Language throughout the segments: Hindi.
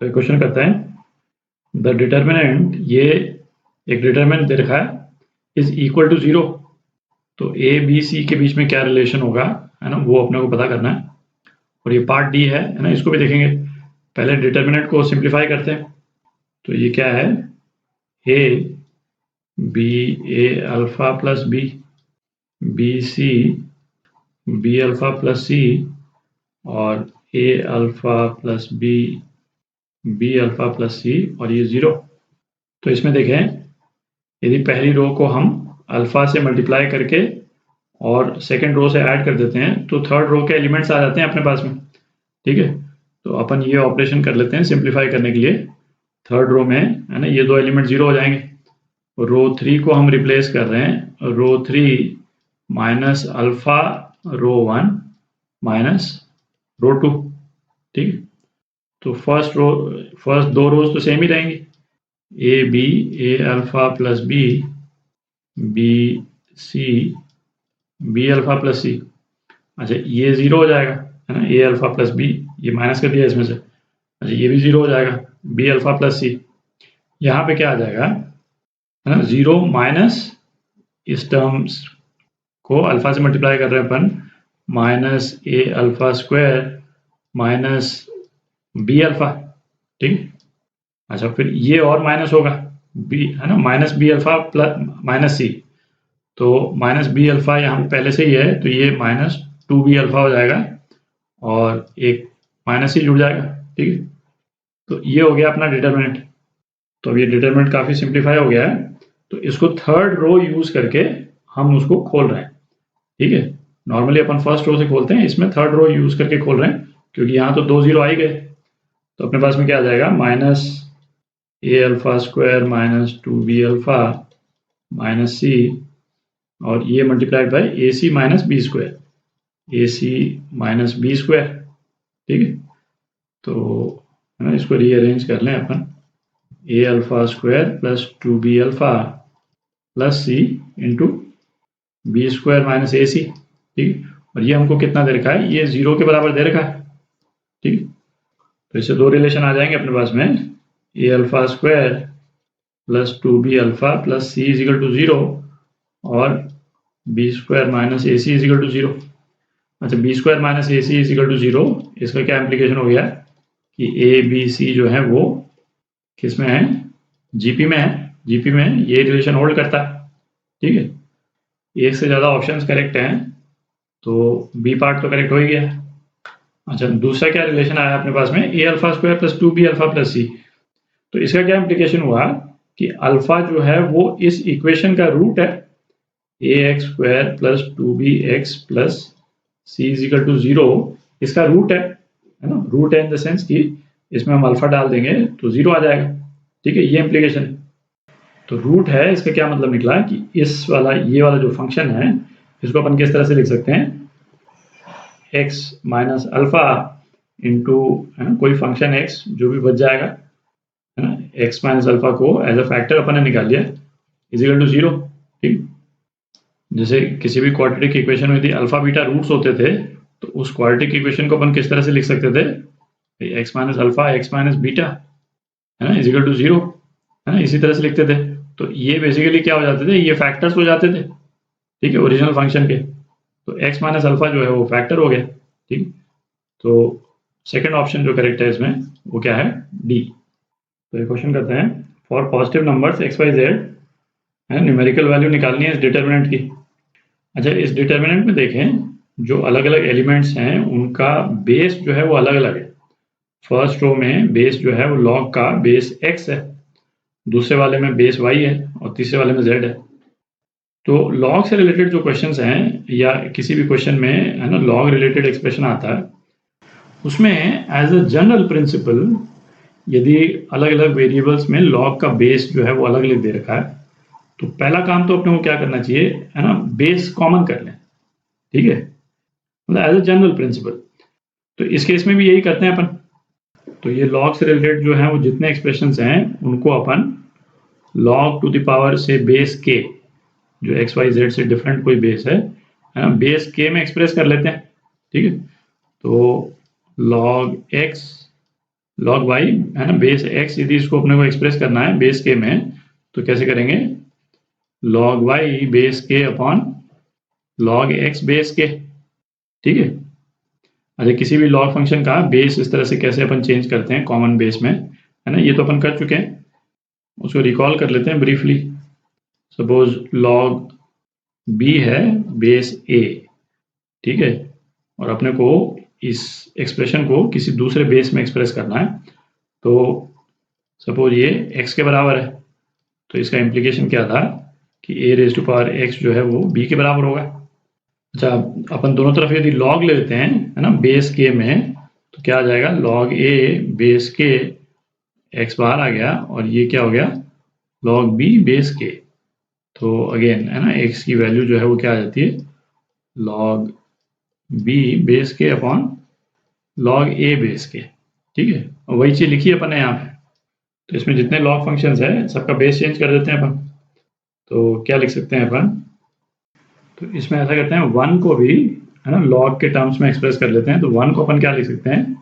तो क्वेश्चन करता है द डिटर्मिनेंट, ये एक डिटर्मिनेंट दे रखा है, इज इक्वल टू 0। तो ए बी सी के बीच में क्या रिलेशन होगा, है ना, वो अपने को पता करना है। और ये पार्ट डी है ना, इसको भी देखेंगे। पहले डिटर्मिनेंट को सिंप्लीफाई करते हैं। तो ये क्या है, A B A alpha plus B, B C B alpha plus C, और A alpha plus B B alpha plus C, और ये 0। तो इसमें देखें, यदि पहली रो को हम अल्फा से मल्टीप्लाई करके और सेकंड रो से ऐड कर देते हैं तो थर्ड रो के एलिमेंट्स आ जाते हैं अपने पास में। ठीक है, तो अपन ये ऑपरेशन कर लेते हैं सिंप्लीफाई करने के लिए। थर्ड रो में, है ना, ये दो एलिमेंट 0 हो जाएंगे। रो 3 को हम रिप्लेस कर रहे हैं, रो 3 माइनस अल्फा रो 1 माइनस रो 2। ठीक है, तो फर्स्ट दो रोज तो सेम ही रहेंगी, A B A alpha plus B B C B alpha plus C. अच्छा, ये 0 हो जाएगा, है ना, ए अल्फा प्लस बी, ये माइनस कर दिया इसमें से। अच्छा, ये भी 0 हो जाएगा, बी अल्फा प्लस सी। यहाँ पे क्या आ जाएगा, है ना, 0 माइनस इस टर्म्स को अल्फा से मल्टीप्लाई कर रहे हैं अपन, minus A alpha square minus B alpha. ठीक। अच्छा, फिर ये और माइनस होगा, बी, है ना, minus B alpha plus minus C. तो माइनस बी अल्फा यहाँ पहले से ही है, तो ये माइनस 2b अल्फा हो जाएगा और एक माइनस ही जुड़ जाएगा। ठीक है, तो ये हो गया अपना डिटरमिनेंट। तो अब ये डिटरमिनेंट काफ़ी सिंप्लीफाई हो गया है। तो इसको थर्ड रो यूज़ करके हम उसको खोल रहे हैं। ठीक है, नॉर्मली अपन फर्स्ट रो से खोलते हैं, इसमें थर्ड रो यूज़ करके खोल रहे हैं, क्योंकि यहाँ तो 2 0 आ ही गए। तो अपने पास में क्या आ जाएगा, minus A alpha square minus 2b alpha minus C, और ये multiplied by A C minus B square, A C minus B square. ठीक है, तो है ना, इसको रीअरेंज कर लें अपन, A alpha square plus 2b alpha plus C into B square minus A C. ठीक, और ये हमको कितना दे रखा है, ये 0 के बराबर दे रखा है। ठीक, तो इससे दो रिलेशन आ जाएंगे अपने पास में, A alpha square plus 2b alpha plus C is equal to 0, और B square minus A C is equal to 0। अच्छा, B square minus A C is equal to 0, इसका क्या इम्प्लीकेशन हो गया कि ए बी सी जो है वो किस में है, जीपी में है। जीपी में ये रिलेशन होल्ड करता है। ठीक है, एक से ज़्यादा ऑप्शंस करेक्ट हैं, तो बी पार्ट तो करेक्ट हो ही गया। अच्छा, दूसरा क्या रिलेशन आया अपने पास में, A alpha square plus 2b alpha plus C. तो इसका क्या इम्प्लीकेशन हुआ कि अल्फा जो है वो इस इक्वेशन का रूट है, A X square plus 2b X plus C is equal to 0, इसका रूट है ना, रूट है इन द सेंस कि इसमें हम अल्फा डाल देंगे तो 0 आ जाएगा। ठीक है, ये इम्प्लीकेशन। तो रूट है, इसका क्या मतलब निकला कि इस वाला, ये वाला जो फंक्शन है, इसको अपन किस तरह से लिख सकते हैं, x माइनस अल्फा इंटू, है ना, कोई फंक्शन x जो भी बच जाएगा, है ना, x माइनस अल्फा को एज अ फैक्टर अपन ने निकाल लिया, इज इक्वल टू 0। ठीक, जैसे किसी भी क्वाड्रेटिक इक्वेशन में यदि अल्फा बीटा रूट्स होते थे, तो उस क्वाड्रेटिक इक्वेशन को अपन किस तरह से लिख सकते थे, x minus alpha x minus beta, है ना, इज इक्वल टू 0, है ना, इसी तरह से लिखते थे। तो ये बेसिकली क्या हो जाते थे, ये फैक्टर्स हो जाते थे। ठीक है, ओरिजिनल फंक्शन के। तो x माइनस अल्फा जो है वो फैक्टर हो गया। ठीक, तो सेकंड ऑप्शन जो करेक्ट है इसमें वो क्या है, डी। तो ये क्वेश्चन करते हैं, for positive numbers x y z, है, न्यूमेरिकल वैल्यू निकालनी है इस डिटर्मिनेंट की। अच्छा, इस डिटर्मिनेंट में देखें, जो अलग अलग एलिमेंट्स हैं उनका बेस जो है वो अलग अलग है। फर्स्ट रो में बेस जो है वो लॉग का बेस x है, दूसरे वाले में बेस y है, और तीसरे वाले में z है। तो लॉग से रिलेटेड जो क्वेश्चंस हैं, या किसी भी क्वेश्चन में, है ना, लॉग रिलेटेड एक्सप्रेशन आता है, उसमें एज अ जनरल प्रिंसिपल, यदि अलग अलग वेरिएबल्स में लॉग का बेस जो है वो अलग अलग दे रखा है, तो पहला काम तो अपने को क्या करना चाहिए, है ना, बेस कॉमन कर लें। ठीक है, मतलब एज अ जनरल प्रिंसिपल। तो इस केस में भी यही करते हैं अपन। तो ये लॉग से रिलेटेड जो है वो जितने एक्सप्रेशंस हैं उनको अपन लॉग टू द पावर से बेस के, जो एक्स वाई जेड से डिफरेंट कोई बेस है ना, बेस के में एक्सप्रेस कर लेते हैं। ठीक है, तो लॉग एक्स log y है ना बेस x, यदि इसको अपने को एक्सप्रेस करना है बेस के में तो कैसे करेंगे, log y बेस के अपॉन log x बेस के, ठीक है। अच्छा, किसी भी लॉग फंक्शन का बेस इस तरह से कैसे अपन चेंज करते हैं कॉमन बेस में, है ना, ये तो अपन कर चुके हैं, उसको रिकॉल कर लेते हैं ब्रीफली। सपोज log b है बेस a, ठीक है, और अपने को इस एक्सप्रेशन को किसी दूसरे बेस में एक्सप्रेस करना है, तो सपोज ये x के बराबर है, तो इसका इम्प्लीकेशन क्या था कि a⁻x जो है वो b के बराबर होगा। अच्छा, अपन दोनों तरफ यदि log ले लेते हैं, है ना, बेस के में, तो क्या आ जाएगा, log a बेस के x बाहर आ गया, और ये क्या हो गया, log b बेस के। तो अगेन है ना, x की वैल्यू जो है वो क्या आ जाती है, log b बेस के अपॉन log a बेस के, ठीक है। और वही चीज़ लिखी है अपन ने यहाँ पे, तो इसमें जितने log फंक्शंस हैं सबका बेस चेंज कर देते हैं अपन। तो क्या लिख सकते हैं अपन, तो इसमें ऐसा करते हैं, 1 को भी है ना log के टर्म्स में एक्सप्रेस कर लेते हैं। तो 1 को अपन क्या लिख सकते हैं,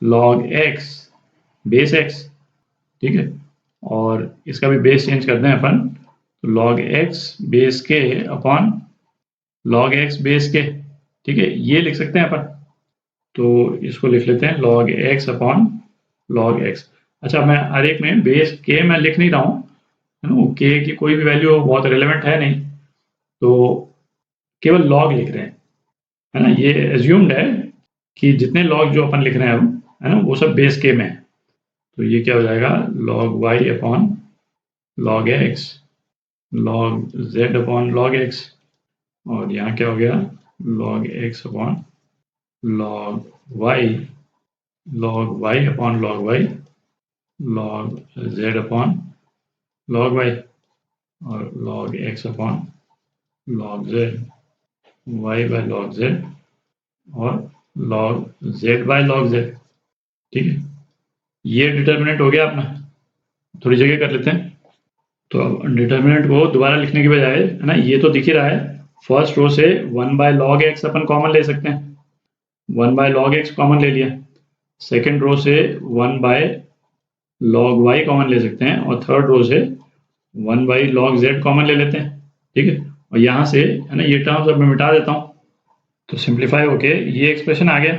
log x बेस x, ठीक है, और इसका भी बेस चेंज करते हैं अपन, तो log x बेस के अपॉन log x बेस के, ठीक है, ये लिख सकते हैं अपन। तो इसको लिख लेते हैं log x upon log x। अच्छा, मैं हर एक में बेस के मैं लिख नहीं रहा हूँ, है ना, के की कोई भी वैल्यू बहुत रिलेवेंट है नहीं, तो केवल log लिख रहे हैं, है ना। ये एज्यूम्ड है कि जितने log जो अपन लिख रहे हैं अब, है ना, वो सब बेस के में है। तो ये क्या हो जाएगा, log y upon log x, log z upon log x, और यहाँ क्या हो गया, log x upon log y upon log y, log z upon log y, और log x upon log z, y by log z, और log z by log z, ठीक है। ये डिटर्मिनेंट हो गया अपना। थोड़ी जगह कर लेते हैं, तो अब डिटर्मिनेंट को दोबारा लिखने की बजाय, है ना, ये तो दिख ही रहा है, फर्स्ट रो से 1 बाय log x अपन कॉमन ले सकते हैं, 1 बाय log x कॉमन ले लिया। सेकेंड रो से 1 बाय log y कॉमन ले सकते हैं, और थर्ड रो से 1 बाई log z कॉमन ले लेते हैं, ठीक है। और यहाँ से है ना ये टर्म्स अब मैं मिटा देता हूँ, तो सिंप्लीफाई होके ये एक्सप्रेशन आ गया।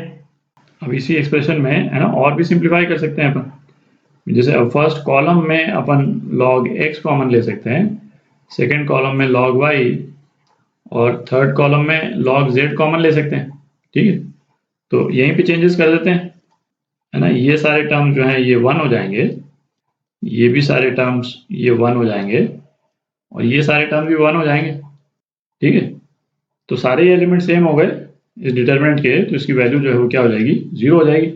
अब इसी एक्सप्रेशन में है ना और भी सिंप्लीफाई कर सकते हैं अपन, जैसे अब फर्स्ट कॉलम में अपन log x कॉमन ले सकते हैं, सेकेंड कॉलम में log y, और थर्ड कॉलम में log z कॉमन ले सकते हैं, ठीक है। तो यहीं पे चेंजेस कर देते हैं, है ना, ये सारे टर्म्स जो हैं ये 1 हो जाएंगे, ये भी सारे टर्म्स ये 1 हो जाएंगे, और ये सारे टर्म भी 1 हो जाएंगे, ठीक है। तो सारे एलिमेंट सेम हो गए इस डिटरमिनेंट के, तो इसकी वैल्यू जो है वो क्या हो जाएगी, 0 हो जाएगी,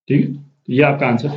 ठीक है। ये आपका आंसर।